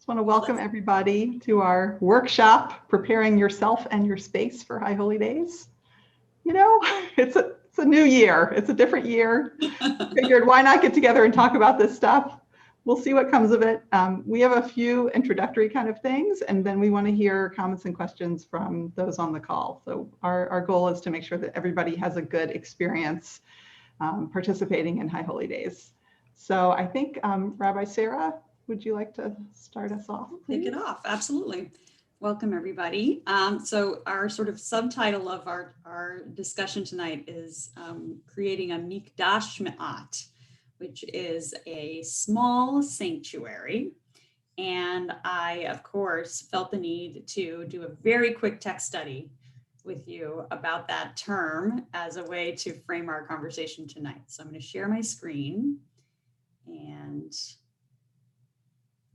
Just want to welcome everybody to our workshop, Preparing Yourself and Your Space for High Holy Days. You know, it's a new year. It's a different year. Figured why not get together and talk about this stuff? We'll see what comes of it. We have a few introductory kind of things, and then we want to hear comments and questions from those on the call. So our goal is to make sure that everybody has a good experience participating in High Holy Days. So I think Rabbi Sarah, would you like to start us off, please? Kick it off, absolutely. Welcome, everybody. So our sort of subtitle of our discussion tonight is creating a Mikdash Me'at, which is a small sanctuary. And I, of course, felt the need to do a very quick text study with you about that term as a way to frame our conversation tonight. So I'm going to share my screen and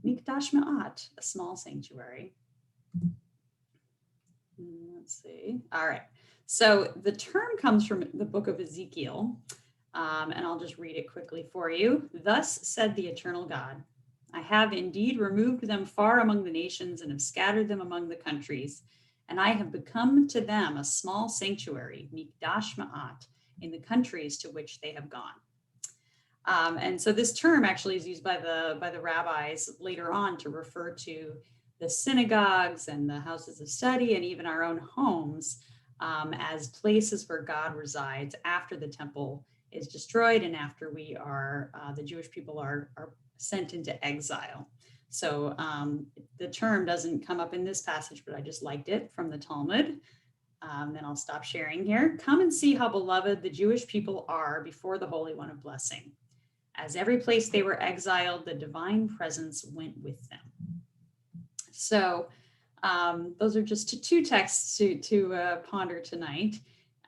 Mikdash Me'at, a small sanctuary. Let's see. All right. So the term comes from the book of Ezekiel, and I'll just read it quickly for you. Thus said the eternal God, I have indeed removed them far among the nations and have scattered them among the countries, and I have become to them a small sanctuary, Mikdash Me'at, in the countries to which they have gone. And so this term actually is used by the rabbis later on to refer to the synagogues and the houses of study and even our own homes as places where God resides after the temple is destroyed and after we are, the Jewish people are sent into exile. So the term doesn't come up in this passage, but I just liked it from the Talmud. Then I'll stop sharing here. Come and see how beloved the Jewish people are before the Holy One of Blessing. As every place they were exiled, the divine presence went with them. So those are just two texts to ponder tonight.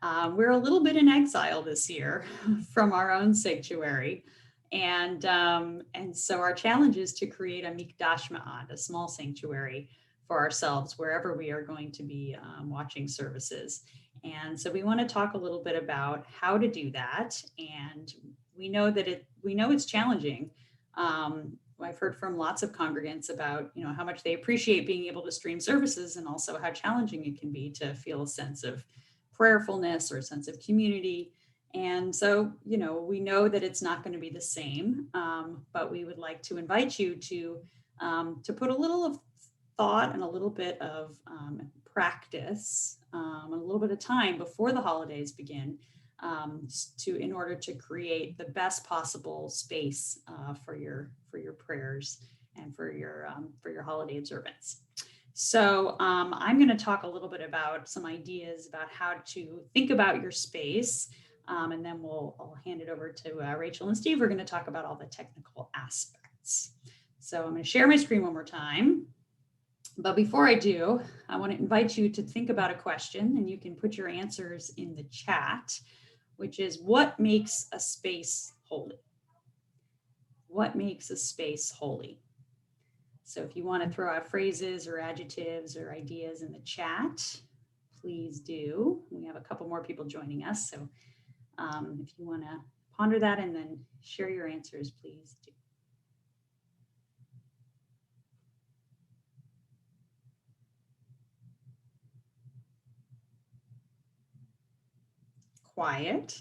We're a little bit in exile this year from our own sanctuary. And so our challenge is to create a Mikdash Me'at, a small sanctuary for ourselves, wherever we are going to be watching services. And so we want to talk a little bit about how to do that. And we know that it's challenging. I've heard from lots of congregants about, how much they appreciate being able to stream services and also how challenging it can be to feel a sense of prayerfulness or a sense of community. And so, we know that it's not going to be the same, but we would like to invite you to put a little of thought and a little bit of practice, a little bit of time before the holidays begin in order to create the best possible space for your prayers and for your holiday observance. So I'm going to talk a little bit about some ideas about how to think about your space, and then I'll hand it over to Rachel and Steve. We're going to talk about all the technical aspects. So I'm going to share my screen one more time. But before I do, I want to invite you to think about a question, and you can put your answers in the chat, which is, what makes a space holy? What makes a space holy? So if you want to throw out phrases or adjectives or ideas in the chat, please do. We have a couple more people joining us. So if you want to ponder that and then share your answers, please do. Quiet.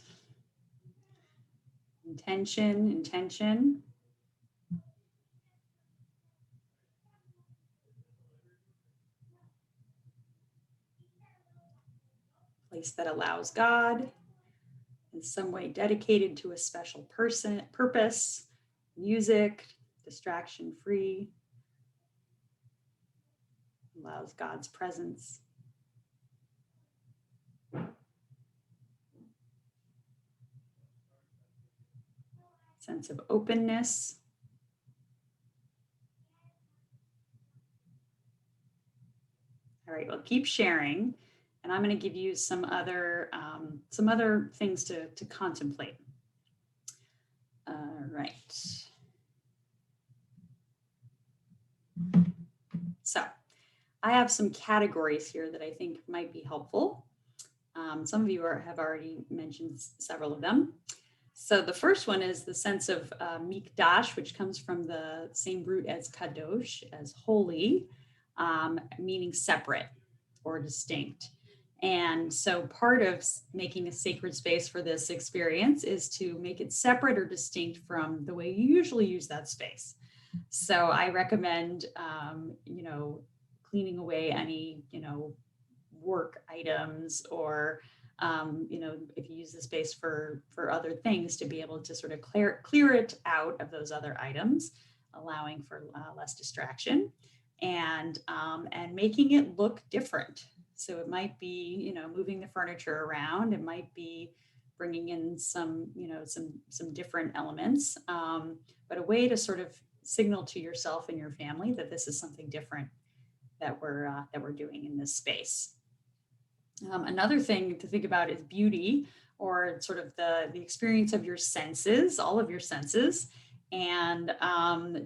Intention. Place that allows God, in some way dedicated to a special purpose, music, distraction free, allows God's presence. Sense of openness. All right, well, keep sharing, and I'm going to give you some other things to contemplate. All right. So I have some categories here that I think might be helpful. Some of you have already mentioned several of them. So the first one is the sense of mikdash, which comes from the same root as kadosh, as holy, meaning separate or distinct. And so part of making a sacred space for this experience is to make it separate or distinct from the way you usually use that space. So I recommend, cleaning away any, work items, or if you use the space for other things, to be able to sort of clear it out of those other items, allowing for less distraction, and making it look different. So it might be, moving the furniture around. It might be bringing in some, some different elements, but a way to sort of signal to yourself and your family that this is something different that we're doing in this space. Another thing to think about is beauty, or sort of the experience of your senses, all of your senses, and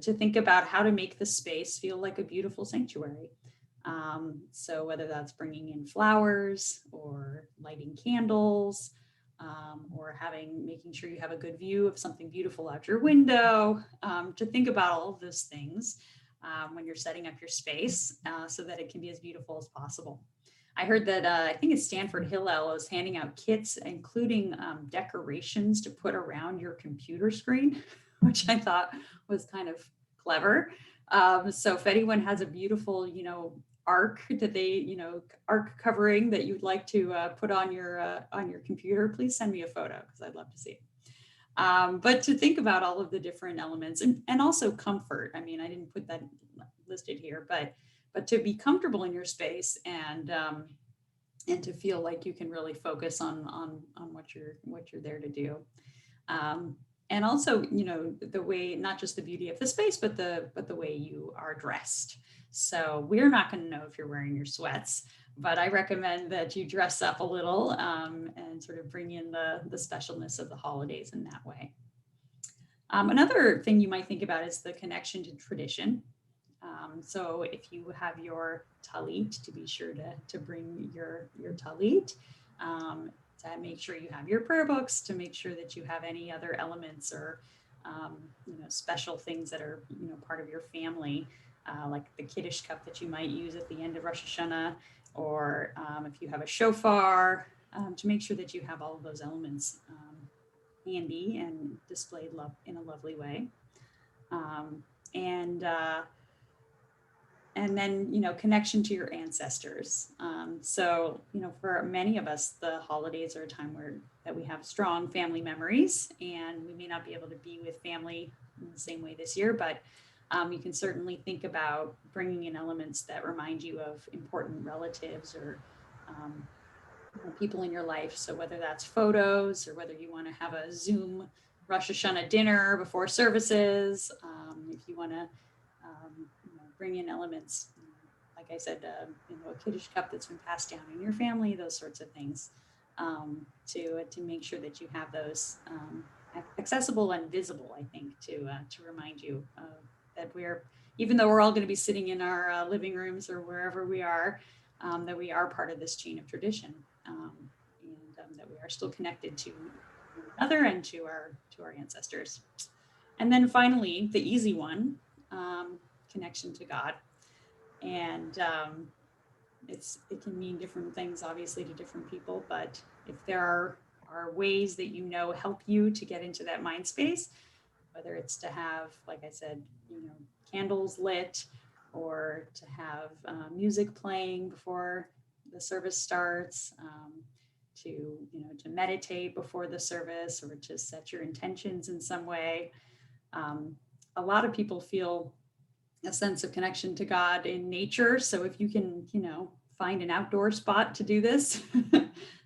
to think about how to make the space feel like a beautiful sanctuary. So whether that's bringing in flowers, or lighting candles, or making sure you have a good view of something beautiful out your window, to think about all of those things when you're setting up your space, so that it can be as beautiful as possible. I heard that I think it's Stanford Hillel is handing out kits, including decorations to put around your computer screen, which I thought was kind of clever. So if anyone has a beautiful, arc that arc covering that you'd like to put on your computer, please send me a photo, because I'd love to see it. But to think about all of the different elements, and also comfort. I mean, I didn't put that listed here, but to be comfortable in your space, and to feel like you can really focus on what you're there to do. And also, the way, not just the beauty of the space, but the way you are dressed. So we're not going to know if you're wearing your sweats, but I recommend that you dress up a little, and sort of bring in the specialness of the holidays in that way. Another thing you might think about is the connection to tradition. So if you have your talit, to be sure to bring your talit, to make sure you have your prayer books, to make sure that you have any other elements, or special things that are part of your family, like the Kiddush cup that you might use at the end of Rosh Hashanah, or if you have a shofar, to make sure that you have all of those elements handy and displayed in a lovely way. And then, connection to your ancestors. So, for many of us, the holidays are a time that we have strong family memories, and we may not be able to be with family in the same way this year, but you can certainly think about bringing in elements that remind you of important relatives, or people in your life. So whether that's photos, or whether you want to have a Zoom Rosh Hashanah dinner before services, if you want to bring in elements, like I said, a Kiddush cup that's been passed down in your family, those sorts of things, to make sure that you have those accessible and visible, I think, to remind you that even though we're all going to be sitting in our living rooms or wherever we are, that we are part of this chain of tradition, and that we are still connected to one another and to our ancestors. And then finally, the easy one, connection to God. And it can mean different things, obviously, to different people, but if there are ways that help you to get into that mind space, whether it's to have, like I said, candles lit, or to have music playing before the service starts, to meditate before the service, or to set your intentions in some way. A lot of people feel a sense of connection to God in nature. So if you can, find an outdoor spot to do this,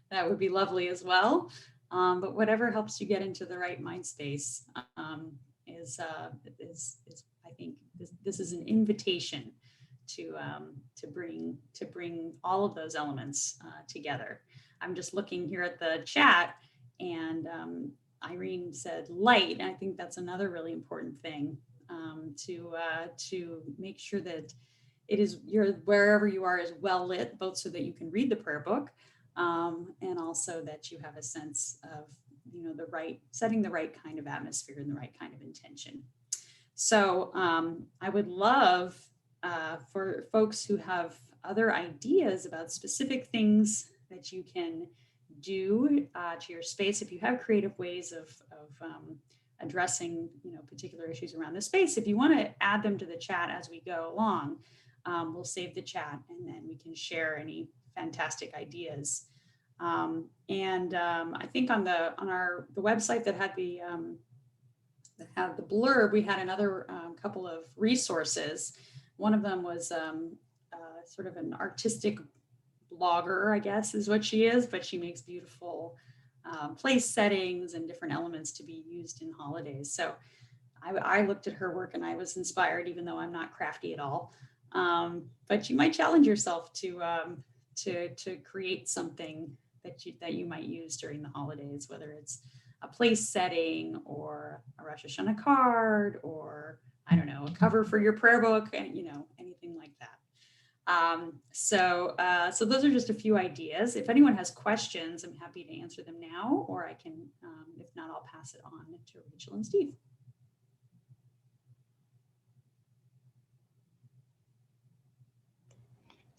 that would be lovely as well. But whatever helps you get into the right mind space is I think this is an invitation to bring all of those elements together. I'm just looking here at the chat, and Irene said light, and I think that's another really important thing, to make sure that wherever you are is well lit, both so that you can read the prayer book, and also that you have a sense of setting the right kind of atmosphere and the right kind of intention. So I would love for folks who have other ideas about specific things that you can do to your space. If you have creative ways of addressing particular issues around the space, if you want to add them to the chat as we go along, we'll save the chat and then we can share any fantastic ideas. I think on the website that had the blurb, we had another couple of resources. One of them was sort of an artistic blogger, I guess is what she is, but she makes beautiful place settings and different elements to be used in holidays. So I looked at her work and I was inspired, even though I'm not crafty at all. But you might challenge yourself to create something that you might use during the holidays, whether it's a place setting or a Rosh Hashanah card, or I don't know, a cover for your prayer book, and anything like that. So those are just a few ideas. If anyone has questions, I'm happy to answer them now, or I can, if not, I'll pass it on to Rachel and Steve.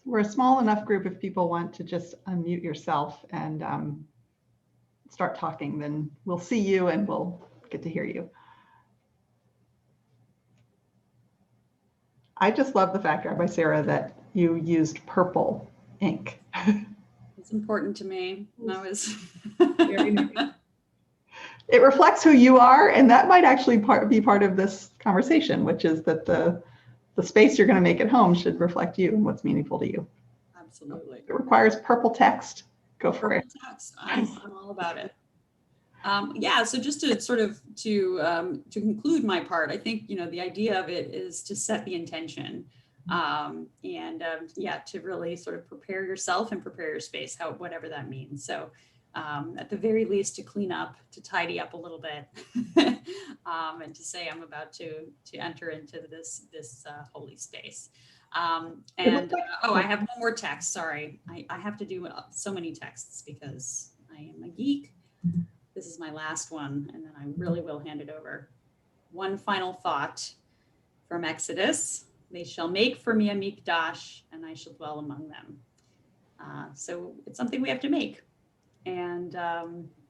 We're a small enough group. If people want to just unmute yourself and start talking, then we'll see you and we'll get to hear you. I just love the fact, Rabbi Sarah, that you used purple ink. It's important to me. That was very nice. It reflects who you are, and that might actually be part of this conversation, which is that the space you're going to make at home should reflect you and what's meaningful to you. Absolutely. It requires purple text. Go for purple it. Text. I'm all about it. Yeah, so just to sort of to conclude my part, I think the idea of it is to set the intention, yeah, to really sort of prepare yourself and prepare your space, whatever that means. So at the very least, to clean up, to tidy up a little bit, and to say I'm about to enter into this holy space. Oh, I have one more text. Sorry, I have to do so many texts because I am a geek. This is my last one, and then I really will hand it over. One final thought from Exodus: "They shall make for me a mikdash, and I shall dwell among them." So it's something we have to make. And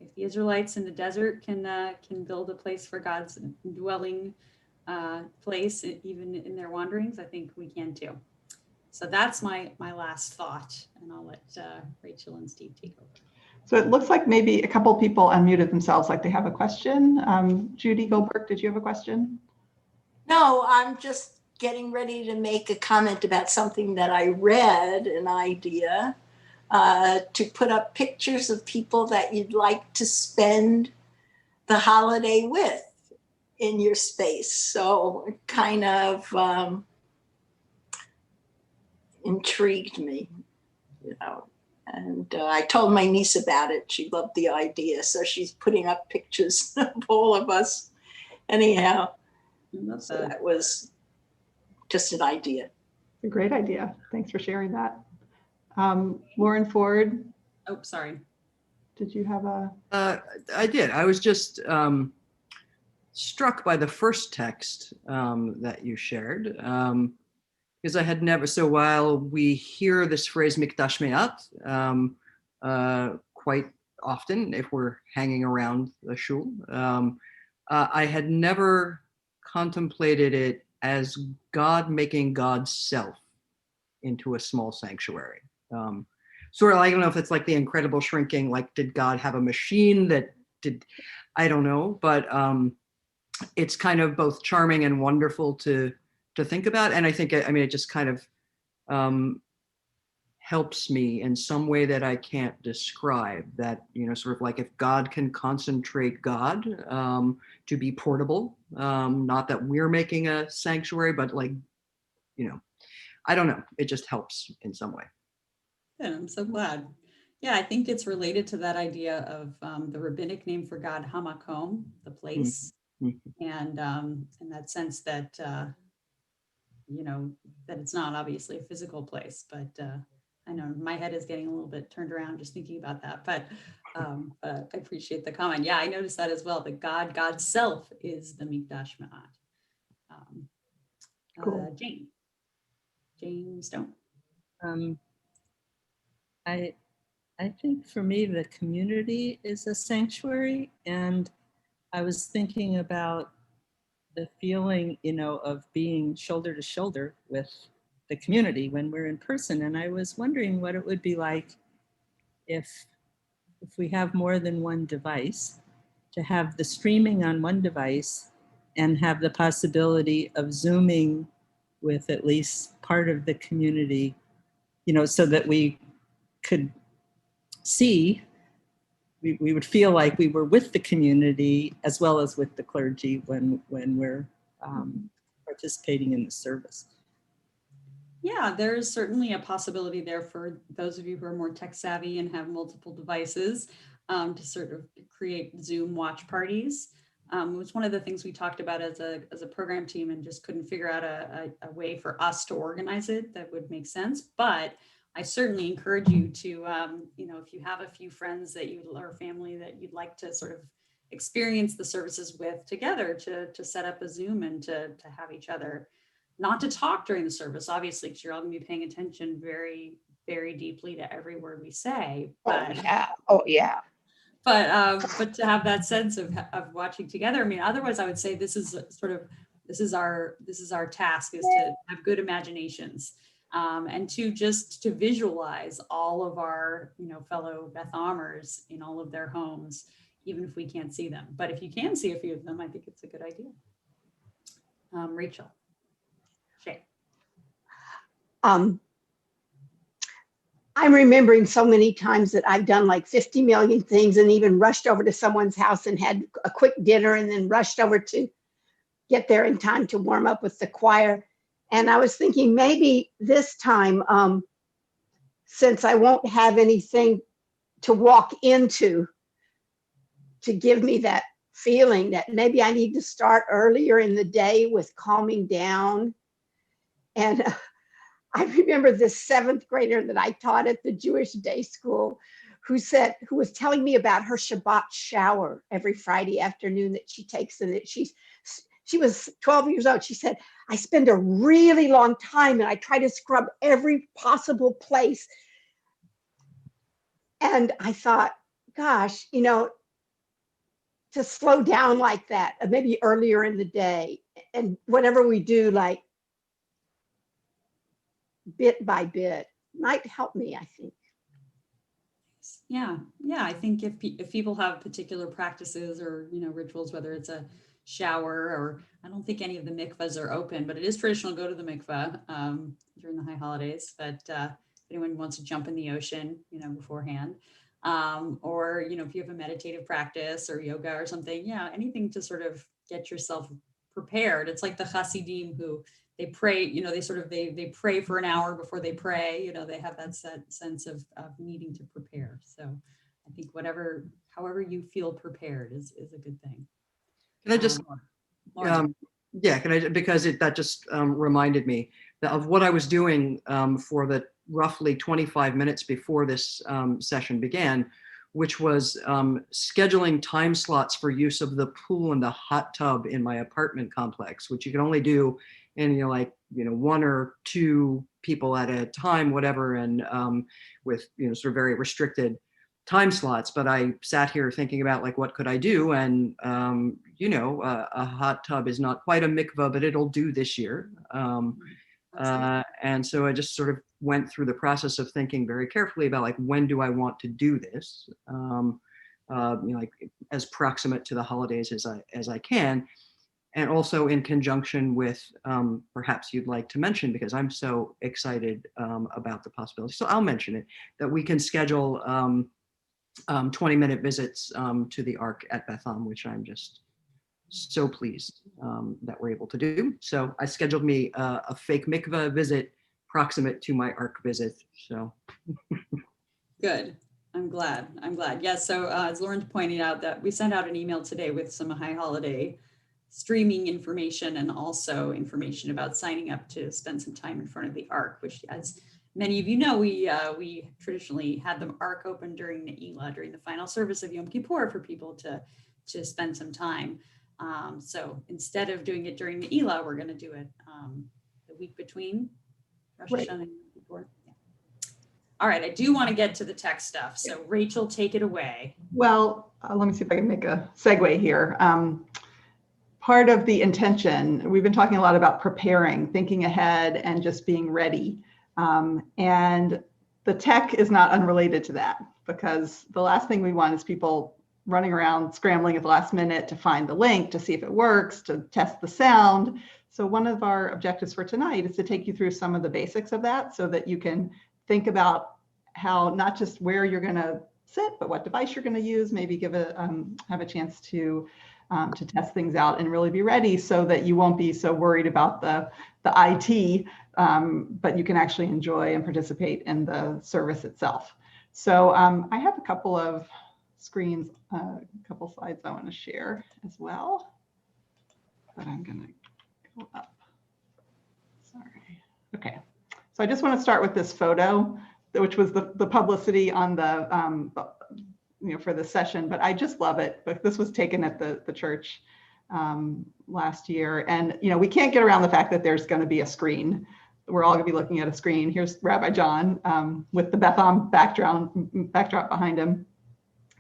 if the Israelites in the desert can build a place for God's dwelling place, even in their wanderings, I think we can too. So that's my last thought, and I'll let Rachel and Steve take over. So it looks like maybe a couple people unmuted themselves, like they have a question. Judy Goldberg, did you have a question? No, I'm just getting ready to make a comment about something that I read, an idea, to put up pictures of people that you'd like to spend the holiday with in your space. So it kind of intrigued me, And I told my niece about it. She loved the idea. So she's putting up pictures of all of us. Anyhow, so that was just an idea. A great idea. Thanks for sharing that. Lauren Ford. Oh, sorry. Did you have a? I did. I was just struck by the first text that you shared. Because I had never, so while we hear this phrase mikdash me'at quite often if we're hanging around the shul, I had never contemplated it as God making God's self into a small sanctuary. Sort of, I don't know if it's like the Incredible Shrinking, like did God have a machine that did, I don't know, but it's kind of both charming and wonderful to think about. And I think, it just kind of helps me in some way that I can't describe, that, sort of like if God can concentrate God to be portable, not that we're making a sanctuary, but like, I don't know, it just helps in some way. Yeah, I'm so glad. Yeah, I think it's related to that idea of the rabbinic name for God, Hamakom, the place. Mm-hmm. And in that sense that, that it's not obviously a physical place, but I know my head is getting a little bit turned around just thinking about that. But But I appreciate the comment. Yeah, I noticed that as well. The God's self is the Mikdash Ma'at. Cool. Jane Stone. Um, I I think for me the community is a sanctuary, and I was thinking about the feeling, of being shoulder to shoulder with the community when we're in person, and I was wondering what it would be like if we have more than one device, to have the streaming on one device and have the possibility of Zooming with at least part of the community, so that we could see, we would feel like we were with the community as well as with the clergy when we're participating in the service. Yeah, there's certainly a possibility there for those of you who are more tech savvy and have multiple devices to sort of create Zoom watch parties. It was one of the things we talked about as a program team and just couldn't figure out a way for us to organize it that would make sense. But I certainly encourage you to, if you have a few friends that you or family that you'd like to sort of experience the services with together, to set up a Zoom and to have each other. Not to talk during the service, obviously, because you're all going to be paying attention very, very deeply to every word we say. But Oh yeah. But to have that sense of watching together. I mean, otherwise, I would say this is our task, is to have good imaginations, and to visualize all of our fellow Beth Amers in all of their homes, even if we can't see them. But if you can see a few of them, I think it's a good idea. Rachel. Shay. I'm remembering so many times that I've done like 50 million things and even rushed over to someone's house and had a quick dinner and then rushed over to get there in time to warm up with the choir. And I was thinking maybe this time, since I won't have anything to walk into to give me that feeling, that maybe I need to start earlier in the day with calming down. And I remember this 7th grader that I taught at the Jewish day school who was telling me about her Shabbat shower every Friday afternoon that she takes, and that she was 12 years old. She said, I spend a really long time and I try to scrub every possible place. And I thought, gosh, to slow down like that, maybe earlier in the day, and whatever we do, like bit by bit, might help me, I think. Yeah. I think if people have particular practices or rituals, whether it's a shower, or I don't think any of the mikvahs are open, but it is traditional to go to the mikvah during the high holidays. But if anyone wants to jump in the ocean, beforehand, or if you have a meditative practice or yoga or something, anything to sort of get yourself prepared. It's like the Hasidim who they pray, they pray for an hour before they pray. They have that sense of needing to prepare. So I think however you feel prepared is a good thing. Can I just, because that just reminded me of what I was doing for the roughly 25 minutes before this session began, which was scheduling time slots for use of the pool and the hot tub in my apartment complex, which you can only do in 1 or 2 people at a time, whatever, and with sort of very restricted time slots. But I sat here thinking about what could I do, and a hot tub is not quite a mikvah, but it'll do this year. And so I just sort of went through the process of thinking very carefully about when do I want to do this, as proximate to the holidays as I can, and also in conjunction with perhaps you'd like to mention, because I'm so excited about the possibility. So I'll mention it, that we can schedule 20-minute visits to the Ark at Beth Am, which I'm just so pleased that we're able to do. So I scheduled me a fake mikvah visit proximate to my Ark visit. So good. I'm glad. Yes. So as Lauren's pointing out, that we sent out an email today with some high holiday streaming information and also information about signing up to spend some time in front of the Ark, which, as many of you know, we traditionally had the Ark open during Ne'ilah, during the final service of Yom Kippur, for people to spend some time. So instead of doing it during Ne'ilah, we're going to do it the week between Rosh Right. Hashanah and Yom Kippur. Yeah. All right, I do want to get to the tech stuff. So Rachel, take it away. Well, let me see if I can make a segue here. Part of the intention, we've been talking a lot about preparing, thinking ahead, and just being ready. And the tech is not unrelated to that, because the last thing we want is people running around scrambling at the last minute to find the link, to see if it works, to test the sound. So one of our objectives for tonight is to take you through some of the basics of that, so that you can think about how, not just where you're going to sit, but what device you're going to use. Maybe have a chance to test things out and really be ready, so that you won't be so worried about the IT, but you can actually enjoy and participate in the service itself. So I have a couple of screens, a couple slides I want to share as well, but I'm going to go up. Sorry. Okay. So I just want to start with this photo, which was the publicity on the for the session, but I just love it. But this was taken at the church last year, and we can't get around the fact that there's going to be a screen. We're all going to be looking at a screen. Here's Rabbi John with the Beth Am backdrop behind him.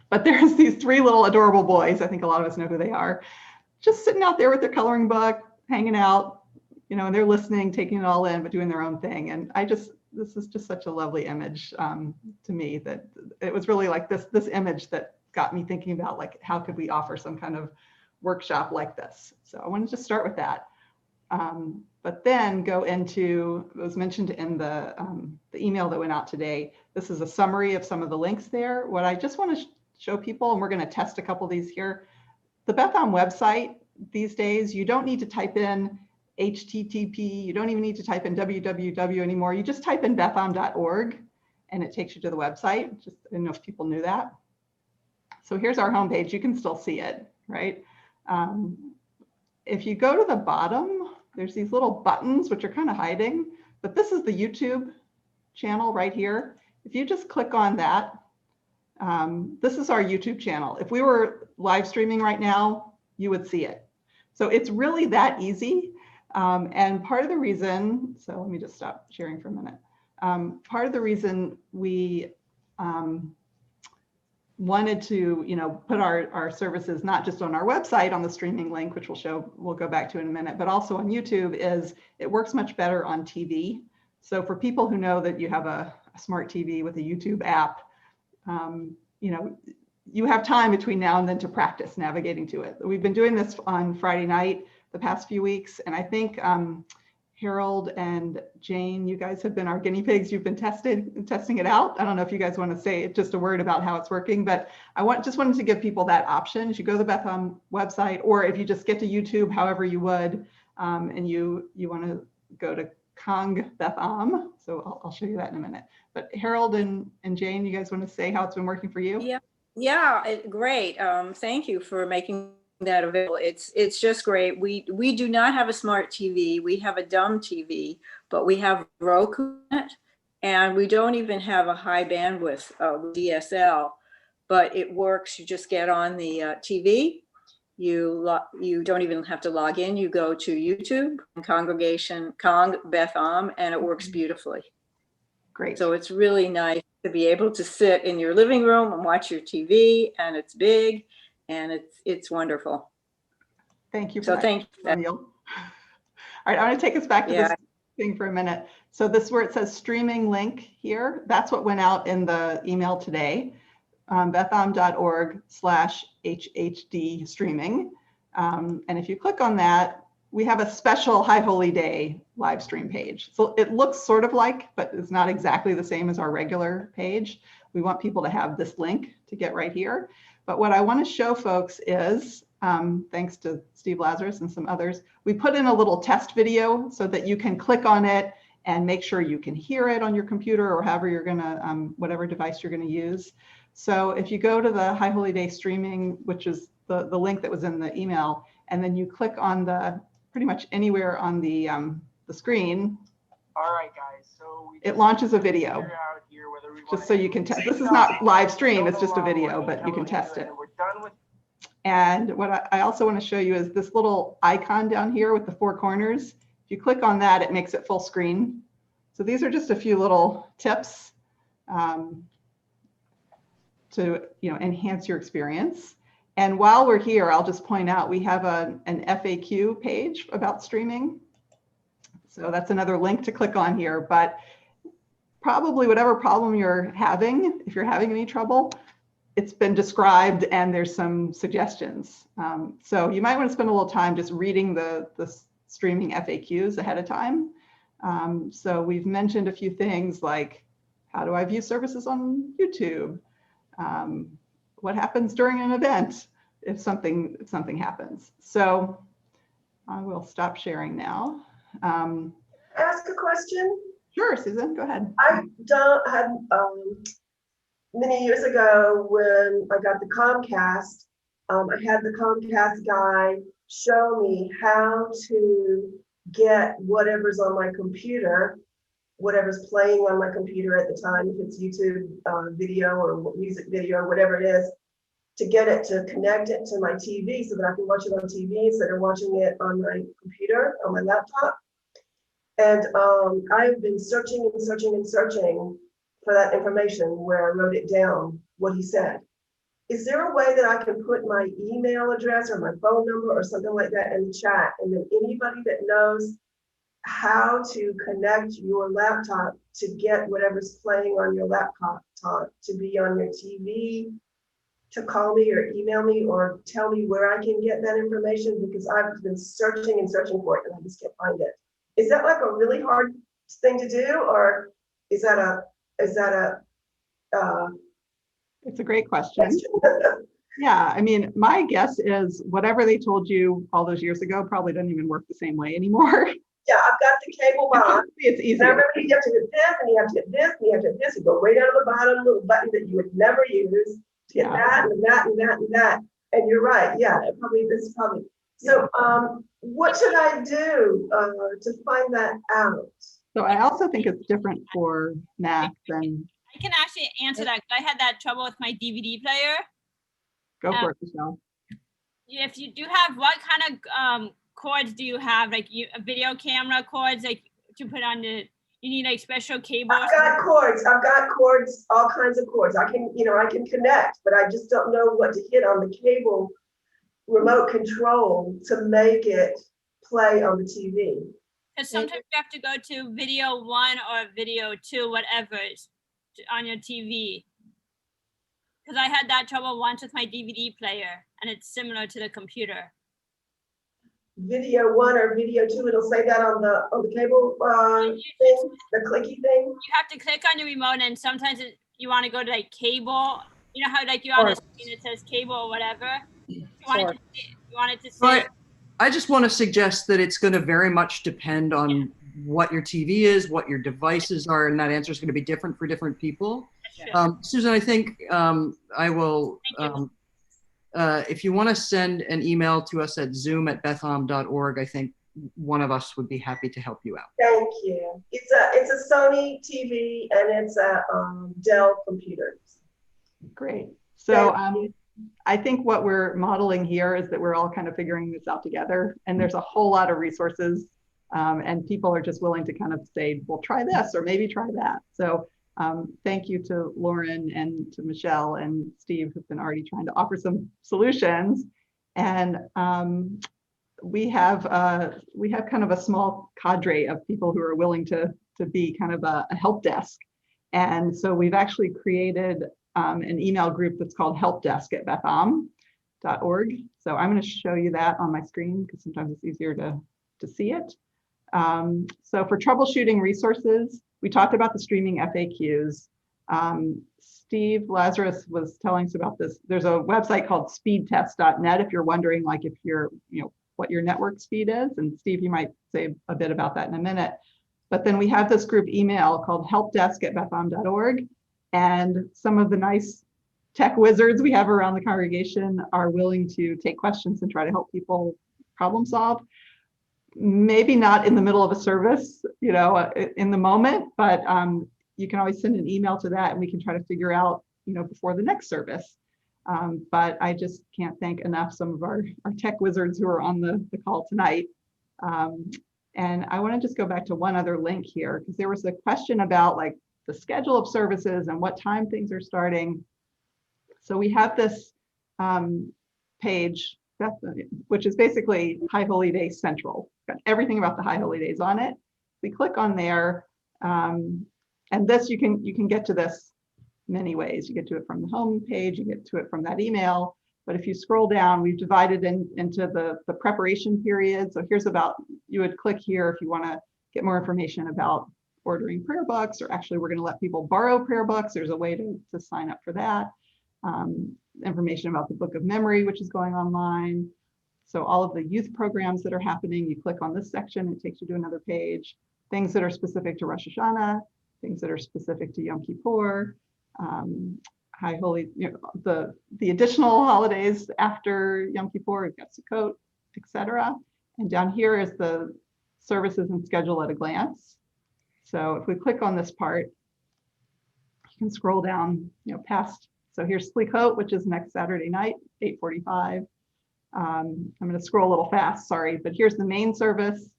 But there's these three little adorable boys. I think a lot of us know who they are, just sitting out there with their coloring book, hanging out, and they're listening, taking it all in, but doing their own thing. And this is just such a lovely image to me, that it was really like this image that got me thinking about, like, how could we offer some kind of workshop like this? So I wanted to start with that, but then go into, it was mentioned in the email that went out today. This is a summary of some of the links there. What I just want to show people, and we're going to test a couple of these here, the Beth Am website these days, you don't need to type in HTTP, you don't even need to type in www anymore. You just type in betham.org and it takes you to the website. Just, I don't know if people knew that. So here's our homepage. You can still see it, right? If you go to the bottom, there's these little buttons which are kind of hiding, but this is the YouTube channel right here. If you just click on that, this is our YouTube channel. If we were live streaming right now, you would see it. So it's really that easy. And part of the reason, so let me just stop sharing for a minute. Part of the reason we wanted to, put our services not just on our website on the streaming link, which we'll go back to in a minute, but also on YouTube, is it works much better on TV. So for people who know that you have a smart TV with a YouTube app, you have time between now and then to practice navigating to it. We've been doing this on Friday night the past few weeks, and I think Harold and Jane, you guys have been our guinea pigs. You've been testing it out. I don't know if you guys want to say just a word about how it's working, but I just wanted to give people that option. As you go to the Beth Am website, or if you just get to YouTube, however you would, and you want to go to Kang Beth Am. So I'll show you that in a minute. But Harold and Jane, you guys want to say how it's been working for you? Yeah, great. Thank you for making that available. It's just great. We do not have a smart TV. We have a dumb TV, but we have Roku in it, and we don't even have a high bandwidth DSL, but it works. You just get on the TV. You don't even have to log in. You go to YouTube, Congregation Kang Beth Am, and it works beautifully. Great. So it's really nice to be able to sit in your living room and watch your TV, and it's big, and it's wonderful. Thank you. So thank you. All right, I want to take us back to this thing for a minute. So this, where it says streaming link here, that's what went out in the email today, betham.org/HHD streaming. And if you click on that, we have a special High Holy Day live stream page. So it looks sort of like, but it's not exactly the same as our regular page. We want people to have this link to get right here. But what I want to show folks is, thanks to Steve Lazarus and some others, we put in a little test video so that you can click on it and make sure you can hear it on your computer or however you're going to, whatever device you're going to use. So if you go to the High Holy Day streaming, which is the link that was in the email, and then you click on the pretty much anywhere on the screen, All right, guys. So It launches a video, figure out here whether we just wanna so you do can test. This is TikTok, not live stream, don't it's just a know video, what but you can test it. and We're done with And what I also want to show you is this little icon down here with the 4 corners. If you click on that, it makes it full screen. So these are just a few little tips to enhance your experience. And while we're here, I'll just point out we have an FAQ page about streaming. So that's another link to click on here. But probably whatever problem you're having, if you're having any trouble, it's been described and there's some suggestions. So you might want to spend a little time just reading the streaming FAQs ahead of time. So we've mentioned a few things like, how do I view services on YouTube? What happens during an event if something happens? So I will stop sharing now. Ask a question? Sure, Susan, go ahead. I've had many years ago when I got the Comcast, I had the Comcast guy show me how to get whatever's on my computer, whatever's playing on my computer at the time, if it's YouTube video or music video or whatever it is, to get it to connect it to my TV so that I can watch it on TV instead of watching it on my computer, on my laptop. And I've been searching and searching and searching for that information where I wrote it down, what he said. Is there a way that I can put my email address or my phone number or something like that in the chat? And then anybody that knows how to connect your laptop to get whatever's playing on your laptop to be on your TV, to call me or email me or tell me where I can get that information, because I've been searching and searching for it and I just can't find it. Is that like a really hard thing to do, or is that a it's a great question. Yeah, I mean, my guess is whatever they told you all those years ago probably doesn't even work the same way anymore. Yeah, I've got the cable box. It's And I easier. remember you have to hit this, and you have to hit this, and you have to hit this. You go right down to the bottom, little button that you would never use to hit Yeah. that and that and that and that. And you're right. Yeah, this is probably. So, what should I do to find that out? So I also think it's different for Mac than, I can actually answer that. 'Cause I had that trouble with my DVD player. go for it, Michelle. If you do have, what kind of cords do you have? Like video camera cords, like to put on the, you need like special cables? I've got cords, all kinds of cords. I can connect, but I just don't know what to hit on the cable remote control to make it play on the TV. Because sometimes you have to go to video 1 or video 2, whatever, on your TV. Because I had that trouble once with my DVD player, and it's similar to the computer. Video 1 or video 2, it'll say that on the cable thing, the clicky thing. You have to click on the remote, and sometimes you want to go to like cable. You know how like you're on the screen, it says cable or whatever. You want it to say. Right. I just want to suggest that it's going to very much depend on what your TV is, what your devices are, and that answer is going to be different for different people. Susan, I think I will, if you want to send an email to us at zoom@bethom.org, I think one of us would be happy to help you out. Thank you. It's a Sony TV and it's a Dell computer. Great. So I think what we're modeling here is that we're all kind of figuring this out together, and there's a whole lot of resources, and people are just willing to kind of say, well, try this or maybe try that. So thank you to Lauren and to Michelle and Steve, who've been already trying to offer some solutions. And we have kind of a small cadre of people who are willing to be kind of a help desk. And so we've actually created an email group that's called helpdesk@bethom.org. So I'm going to show you that on my screen because sometimes it's easier to see it. So for troubleshooting resources, we talked about the streaming FAQs. Steve Lazarus was telling us about this. There's a website called speedtest.net if you're wondering like if you're, what your network speed is. And Steve, you might say a bit about that in a minute. But then we have this group email called helpdesk@bethom.org. And some of the nice tech wizards we have around the congregation are willing to take questions and try to help people problem solve. maybe not in the middle of a service, in the moment, but you can always send an email to that and we can try to figure out, before the next service. But I just can't thank enough some of our tech wizards who are on the call tonight. And I want to just go back to one other link here, because there was a question about like the schedule of services and what time things are starting. So we have this page, which is basically High Holy Days Central. Got everything about the High Holy Days on it. We click on there, and this you can get to this many ways. You get to it from the home page, you get to it from that email. But if you scroll down, we've divided into the preparation period. So here's about, you would click here if you want to get more information about ordering prayer books, or actually we're going to let people borrow prayer books. There's a way to sign up for that. Information about the Book of Memory, which is going online. So all of the youth programs that are happening, you click on this section, it takes you to another page. Things that are specific to Rosh Hashanah, things that are specific to Yom Kippur, High Holy, the additional holidays after Yom Kippur, we've got Sukkot, etc. And down here is the services and schedule at a glance. So if we click on this part, you can scroll down, past. So here's Sukkot, which is next Saturday night, 8:45. I'm going to scroll a little fast, sorry, but here's the main service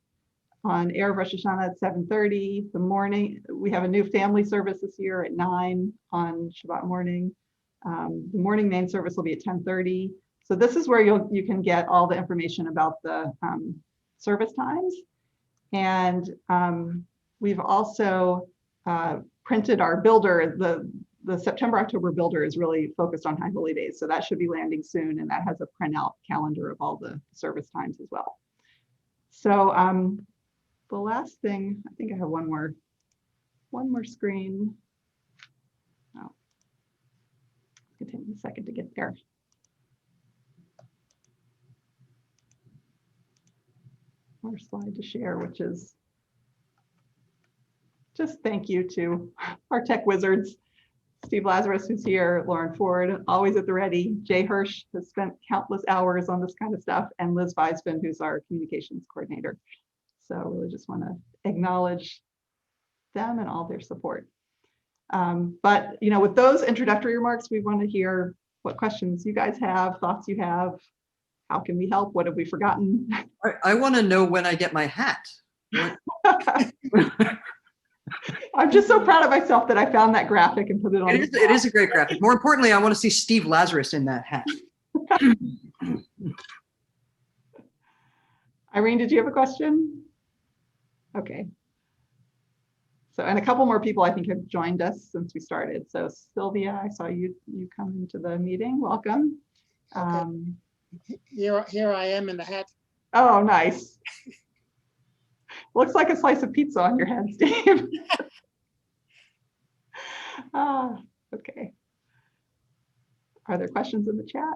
on Erev Rosh Hashanah at 7:30. The morning, we have a new family service this year at 9 on Shabbat morning. The morning main service will be at 10:30. So this is where you can get all the information about the service times. And we've also printed our builder. The September-October builder is really focused on High Holy Days. So that should be landing soon. And that has a printout calendar of all the service times as well. So the last thing, I think I have one more screen. Oh, it's gonna take me a second to get there. More slide to share, which is just thank you to our tech wizards. Steve Lazarus, who's here, Lauren Ford, always at the ready. Jay Hirsch has spent countless hours on this kind of stuff, and Liz Weisman, who's our communications coordinator. So really just want to acknowledge them and all their support. But with those introductory remarks, we want to hear what questions you guys have, thoughts you have. How can we help? What have we forgotten? I want to know when I get my hat. I'm just so proud of myself that I found that graphic and put it on. It is a great graphic. More importantly, I want to see Steve Lazarus in that hat. Irene, did you have a question? Okay. So, and a couple more people I think have joined us since we started. So Sylvia, I saw you come into the meeting. Welcome. Okay. Here I am in the hat. Oh, nice. Looks like a slice of pizza on your head, Steve. Okay. Are there questions in the chat?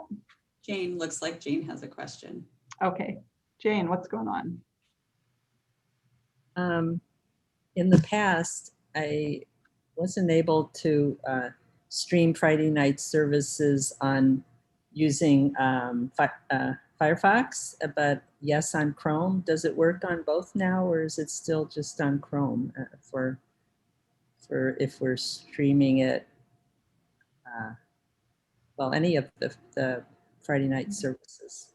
Jane, looks like Jane has a question. Okay. Jane, what's going on? In the past, I wasn't able to stream Friday night services on using Firefox, but yes, on Chrome. Does it work on both now, or is it still just on Chrome for if we're streaming it? Well, any of the Friday night services.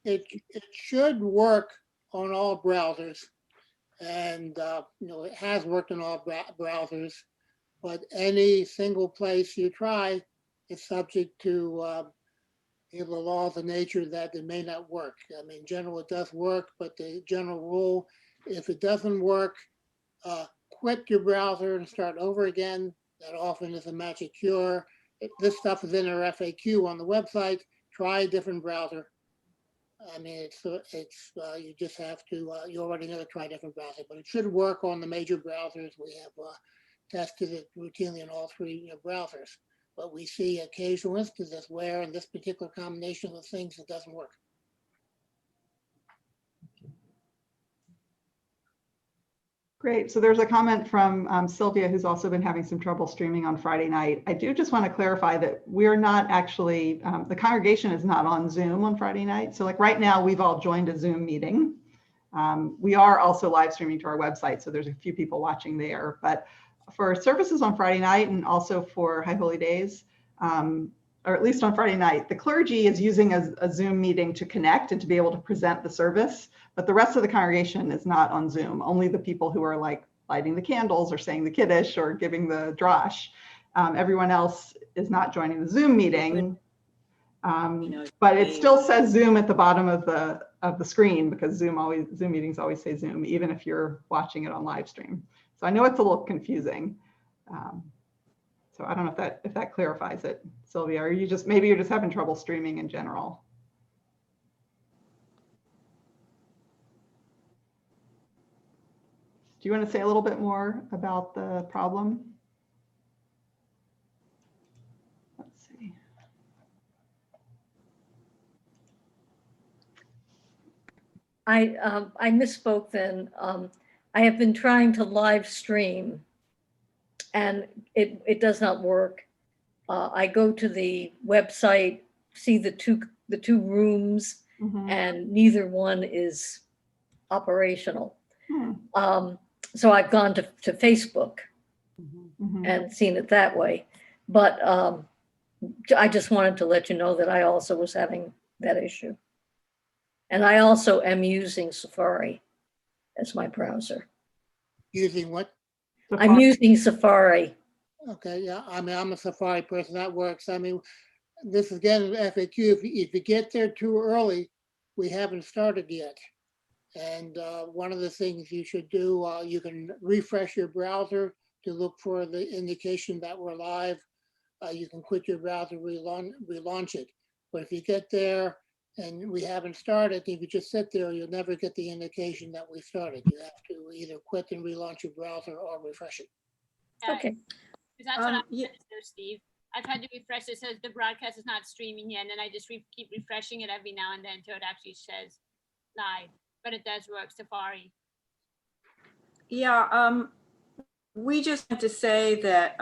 It should work on all browsers, and it has worked on all browsers. But any single place you try is subject to the laws of nature that it may not work. I mean, in general, it does work, but the general rule, if it doesn't work, quit your browser and start over again. That often is a magic cure. This stuff is in our FAQ on the website. Try a different browser. I mean, you just have to, you already know to try a different browser, but it should work on the major browsers. We have tested it routinely on all three browsers. But we see occasional instances where in this particular combination of things, it doesn't work. Great. So there's a comment from Sylvia, who's also been having some trouble streaming on Friday night. I do just want to clarify that we're not actually, the congregation is not on Zoom on Friday night. So like right now, we've all joined a Zoom meeting. We are also live streaming to our website, so there's a few people watching there. But for services on Friday night and also for High Holy Days, or at least on Friday night, the clergy is using a Zoom meeting to connect and to be able to present the service, but the rest of the congregation is not on Zoom. Only the people who are like lighting the candles or saying the Kiddush or giving the drosh. Everyone else is not joining the Zoom meeting. But it still says Zoom at the bottom of the screen, because Zoom meetings always say Zoom, even if you're watching it on live stream. So I know it's a little confusing. So I don't know if that clarifies it, Sylvia, or maybe you're just having trouble streaming in general. Do you want to say a little bit more about the problem? Let's see. I misspoke then. I have been trying to live stream and it does not work. I go to the website, see the two rooms, and neither one is operational. So I've gone to Facebook and seen it that way. But I just wanted to let you know that I also was having that issue. And I also am using Safari as my browser. Using what? I'm using Safari. Okay, yeah, I mean, I'm a Safari person, that works. I mean, this is again, FAQ, if you get there too early, we haven't started yet. And one of the things you should do, you can refresh your browser to look for the indication that we're live. You can quit your browser, relaunch it. But if you get there and we haven't started, if you just sit there, you'll never get the indication that we started. You have to either quit and relaunch your browser or refresh it. Okay. That's what I'm trying to do, Steve. I've had to refresh. It says the broadcast is not streaming yet, and then I just keep refreshing it every now and then until it actually says live. But it does work, Safari. Yeah, we just want to say that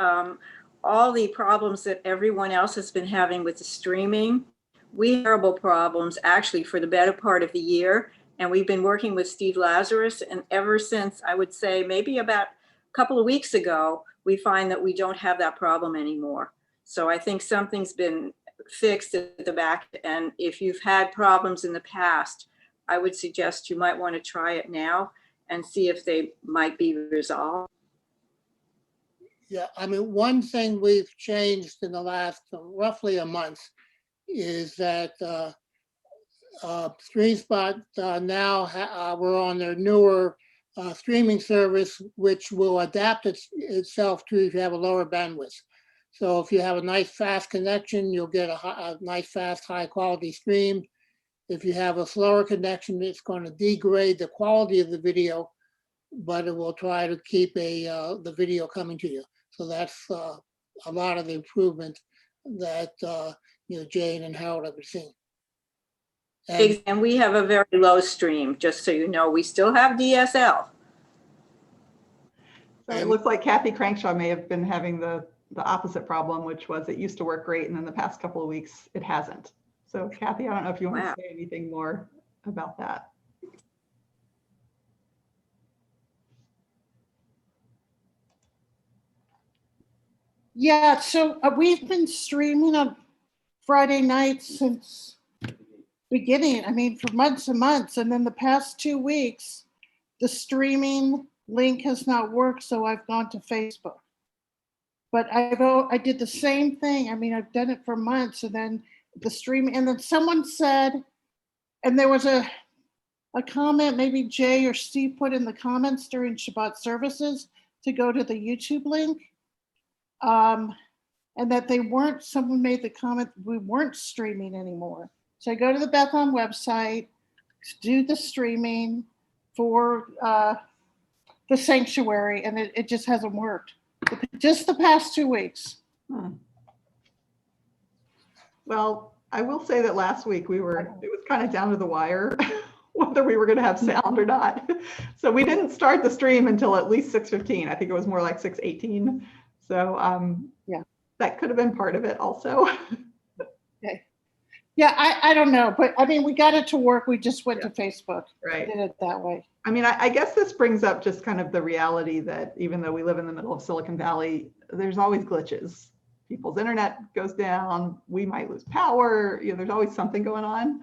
all the problems that everyone else has been having with the streaming, we have terrible problems actually for the better part of the year. And we've been working with Steve Lazarus, and ever since, I would say maybe about a couple of weeks ago, we find that we don't have that problem anymore. So I think something's been fixed at the back. And if you've had problems in the past, I would suggest you might want to try it now and see if they might be resolved. Yeah, I mean, one thing we've changed in the last roughly a month is that StreamSpot now we're on their newer streaming service, which will adapt itself to if you have a lower bandwidth. So if you have a nice fast connection, you'll get a nice fast high quality stream. If you have a slower connection, it's going to degrade the quality of the video, but it will try to keep the video coming to you. So that's a lot of the improvement that Jane and Harold have seen. And we have a very low stream, just so you know. We still have DSL. So it looks like Kathy Crankshaw may have been having the opposite problem, which was it used to work great, and in the past couple of weeks it hasn't. So Kathy, I don't know if you want to say anything more about that. Yeah, so we've been streaming on Friday nights since beginning, I mean, for months and months. And then the past 2 weeks, the streaming link has not worked, so I've gone to Facebook. But I did the same thing. I mean, I've done it for months, and then the streaming, and then someone said, and there was a comment, maybe Jay or Steve put in the comments during Shabbat services to go to the YouTube link. And that someone made the comment, we weren't streaming anymore. So I go to the Bethlehem website, do the streaming for the sanctuary, and it just hasn't worked. Just the past 2 weeks. Well, I will say that last week it was kind of down to the wire whether we were going to have sound or not. So we didn't start the stream until at least 6:15. I think it was more like 6:18. So yeah, that could have been part of it also. Okay. Yeah, I don't know, but I mean, we got it to work. We just went to Facebook. Right. Did it that way. I mean, I guess this brings up just kind of the reality that even though we live in the middle of Silicon Valley, there's always glitches. People's internet goes down, we might lose power, you know, there's always something going on.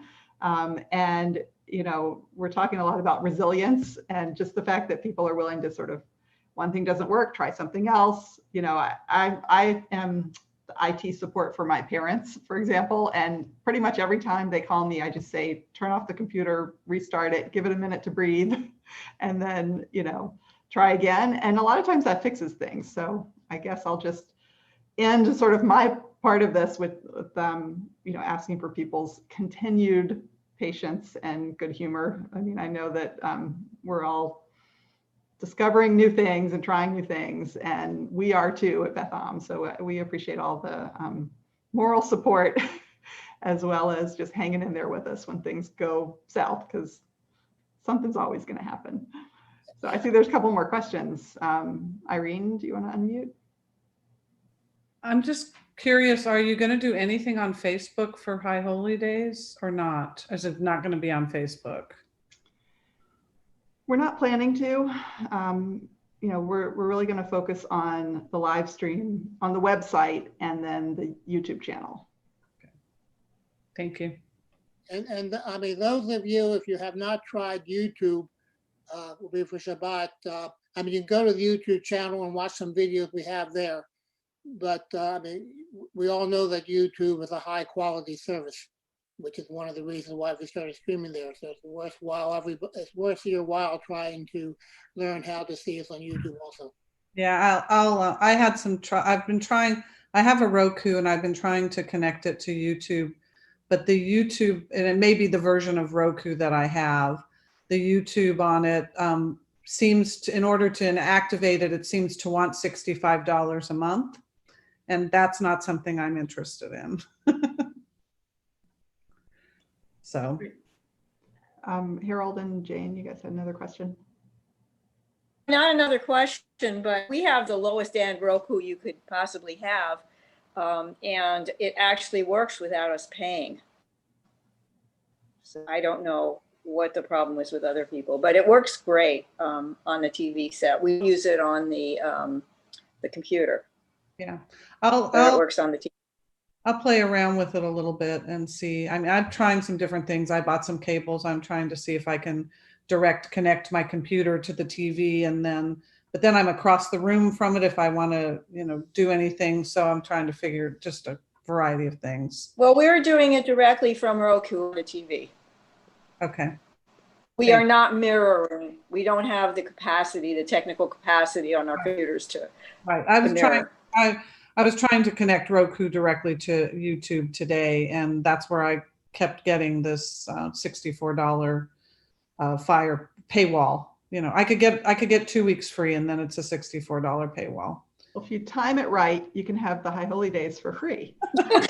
And, you know, we're talking a lot about resilience and just the fact that people are willing to sort of, one thing doesn't work, try something else. You know, I am the IT support for my parents, for example, and pretty much every time they call me, I just say, turn off the computer, restart it, give it a minute to breathe, and then, you know, try again. And a lot of times that fixes things. So I guess I'll just end sort of my part of this with you know, asking for people's continued patience and good humor. I mean, I know that we're all discovering new things and trying new things, and we are too at Beth Am. So we appreciate all the moral support as well as just hanging in there with us when things go south, because something's always going to happen. So I see there's a couple more questions. Irene, do you want to unmute? I'm just curious, are you going to do anything on Facebook for High Holy Days or not? Is it not going to be on Facebook? We're not planning to. You know, we're really going to focus on the live stream on the website and then the YouTube channel. Okay. Thank you. And I mean, those of you, if you have not tried YouTube, will be for Shabbat. I mean, you can go to the YouTube channel and watch some videos we have there. But I mean, we all know that YouTube is a high quality service, which is one of the reasons why we started streaming there. So it's worth your while trying to learn how to see us on YouTube also. Yeah, I had some, I've been trying, I have a Roku and I've been trying to connect it to YouTube, but the YouTube, and it may be the version of Roku that I have, the YouTube on it seems to, in order to activate it, it seems to want $65 a month. And that's not something I'm interested in. So. Harold and Jane, you guys had another question? Not another question, but we have the lowest end Roku you could possibly have. And it actually works without us paying. So I don't know what the problem is with other people, but it works great on the TV set. We use it on the computer. Yeah, it works on the TV. I'll play around with it a little bit and see. I mean, I'm trying some different things. I bought some cables. I'm trying to see if I can direct connect my computer to the TV, and then, but then I'm across the room from it if I want to, you know, do anything. So I'm trying to figure just a variety of things. Well, we're doing it directly from Roku on the TV. Okay. We are not mirroring. We don't have the capacity, the technical capacity on our computers to. Right. I was trying to connect Roku directly to YouTube today, and that's where I kept getting this $64 Fire paywall. You know, I could get 2 weeks free, and then it's a $64 paywall. Well, if you time it right, you can have the High Holy Days for free. Good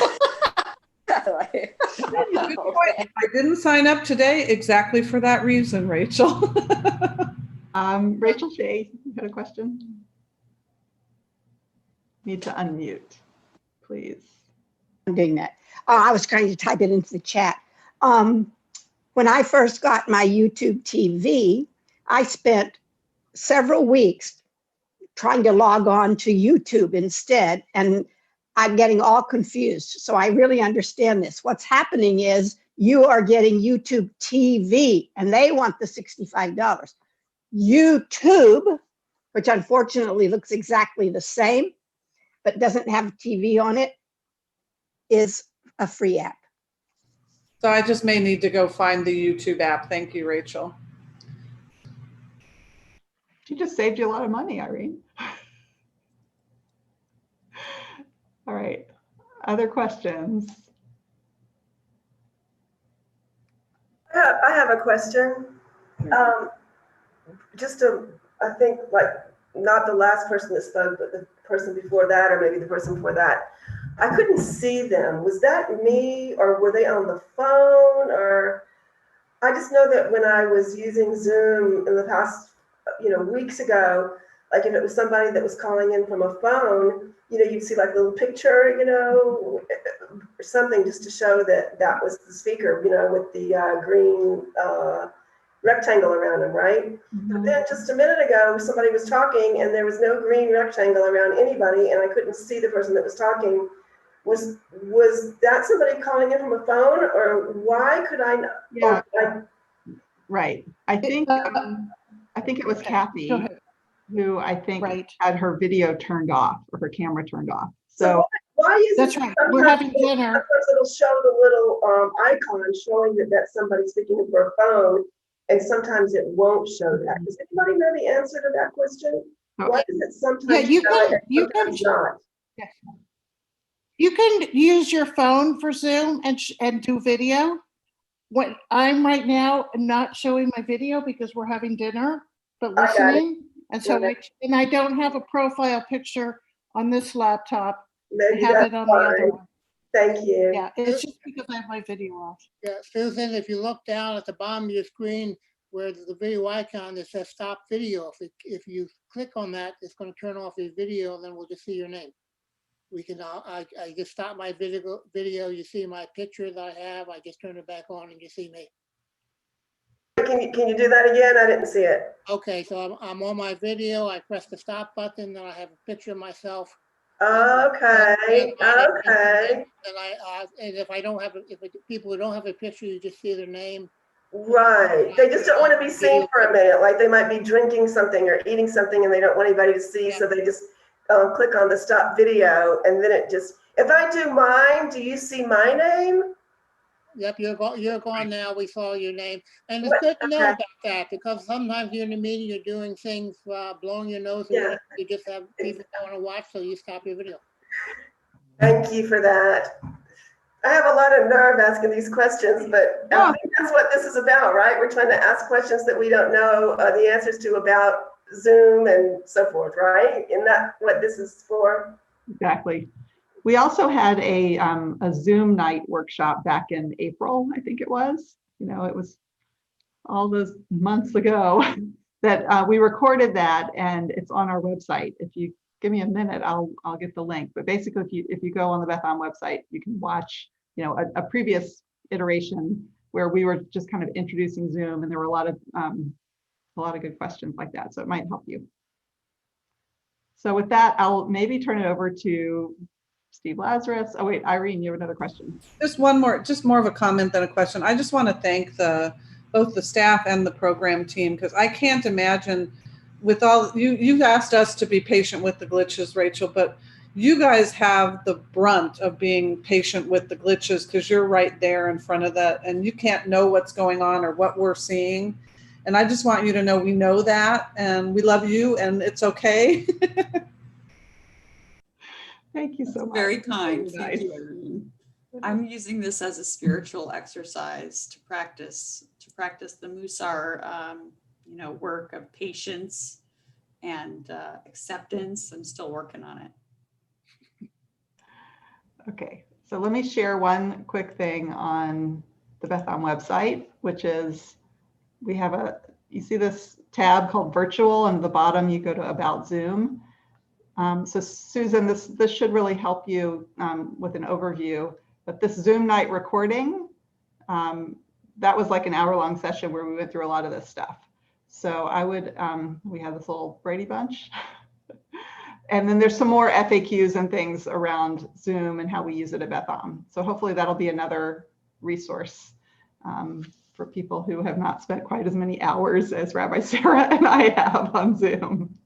point. I didn't sign up today exactly for that reason, Rachel. Rachel Shea, you had a question? Need to unmute, please. I'm doing that. I was trying to type it into the chat. When I first got my YouTube TV, I spent several weeks trying to log on to YouTube instead, and I'm getting all confused. So I really understand this. What's happening is you are getting YouTube TV, and they want the $65. YouTube, which unfortunately looks exactly the same, but doesn't have TV on it, is a free app. So I just may need to go find the YouTube app. Thank you, Rachel. She just saved you a lot of money, Irene. All right, other questions? I have a question. I think like not the last person that spoke, but the person before that, or maybe the person before that. I couldn't see them. Was that me, or were they on the phone? Or I just know that when I was using Zoom in the past, weeks ago, Like if it was somebody that was calling in from a phone, you'd see like a little picture, or something just to show that that was the speaker, with the green rectangle around him, right? But then just a minute ago, somebody was talking and there was no green rectangle around anybody, and I couldn't see the person that was talking. Was that somebody calling in from a phone, or why could I not? Yeah. Right. I think it was Kathy, who I think had her video turned off or her camera turned off. So why is That's it right. We're having dinner. sometimes it'll show the little icon showing that that's somebody speaking for a phone, and sometimes it won't show that. Does anybody know the answer to that question? Why is it sometimes you show it can, and sometimes not? You can use your phone for Zoom and do video. What I'm right now not showing my video because we're having dinner, but listening. And so I don't have a profile picture on this laptop. Maybe I have that's it on the other fine. one. Thank you. Yeah, it's just because I have my video off. Yeah, Susan, if you look down at the bottom of your screen where the video icon that says stop video, if you click on that, it's going to turn off your video, and then we'll just see your name. We can, I just stop my video, you see my picture that I have, I just turn it back on and you see me. Can you do that again? I didn't see it. Okay, so I'm on my video, I press the stop button, then I have a picture of myself. Okay, okay. And if I don't have, people who don't have a picture, you just see their name. Right. They just don't want to be seen for a minute. Like they might be drinking something or eating something and they don't want anybody to see. So they just click on the stop video, and then it just, if I do mine, do you see my name? Yep, you're gone now. We saw your name. And it's good to know about that, because sometimes you're in the meeting, you're doing things, blowing your nose, or you just have people that want to watch, so you stop your video. Thank you for that. I have a lot of nerve asking these questions, but I think that's what this is about, right? We're trying to ask questions that we don't know the answers to about Zoom and so forth, right? Isn't that what this is for? Exactly. We also had a Zoom night workshop back in April, I think it was. It was all those months ago that we recorded that, and it's on our website. If you give me a minute, I'll get the link. But basically, if you go on the Beth Am website, you can watch a previous iteration where we were just kind of introducing Zoom, and there were a lot of good questions like that. So it might help you. So with that, I'll maybe turn it over to Steve Lazarus. Oh wait, Irene, you have another question. Just more of a comment than a question. I just want to thank both the staff and the program team, because I can't imagine with all, you've asked us to be patient with the glitches, Rachel, but you guys have the brunt of being patient with the glitches because you're right there in front of that and you can't know what's going on or what we're seeing. And I just want you to know we know that and we love you and it's okay. Thank you so much. Very kind. Thank you, Irene. I'm using this as a spiritual exercise to practice the Musar, work of patience and acceptance. I'm still working on it. Okay, so let me share one quick thing on the Beth Am website, which is we have you see this tab called virtual, and at the bottom you go to About Zoom. So Susan, this should really help you with an overview, but this Zoom night recording, that was like an hour-long session where we went through a lot of this stuff. So I would, we have this little Brady Bunch. And then there's some more FAQs and things around Zoom and how we use it at Beth Am. So hopefully that'll be another resource for people who have not spent quite as many hours as Rabbi Sarah and I have on Zoom.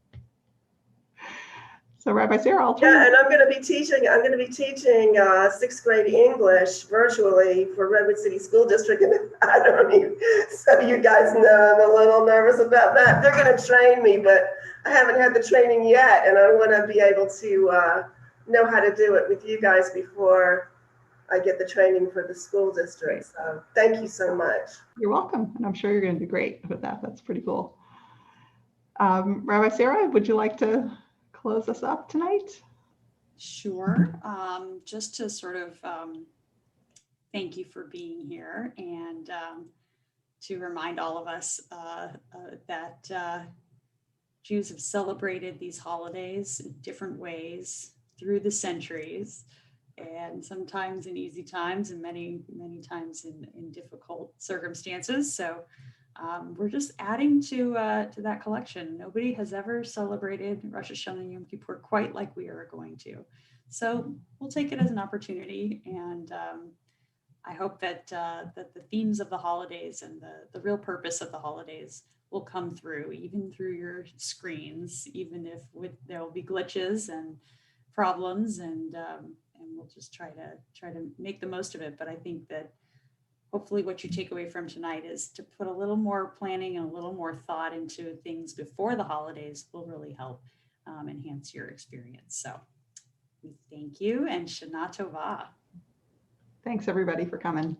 So Rabbi Sarah, I'll turn. Yeah, and I'm going to be teaching 6th grade English virtually for Redwood City School District. And I don't even, so you guys know I'm a little nervous about that. They're going to train me, but I haven't had the training yet. And I want to be able to know how to do it with you guys before I get the training for the school district. So thank you so much. You're welcome. And I'm sure you're going to do great with that. That's pretty cool. Rabbi Sarah, would you like to close us up tonight? Sure. Just to sort of thank you for being here and to remind all of us that Jews have celebrated these holidays in different ways through the centuries, and sometimes in easy times and many times in difficult circumstances. So we're just adding to that collection. Nobody has ever celebrated Rosh Hashanah and Yom Kippur quite like we are going to. So we'll take it as an opportunity, and I hope that that the themes of the holidays and the real purpose of the holidays will come through, even through your screens, even if there will be glitches and problems, and we'll just try to make the most of it. But I think that hopefully what you take away from tonight is to put a little more planning and a little more thought into things before the holidays will really help enhance your experience. So we thank you, and Shana Tova. Thanks everybody for coming.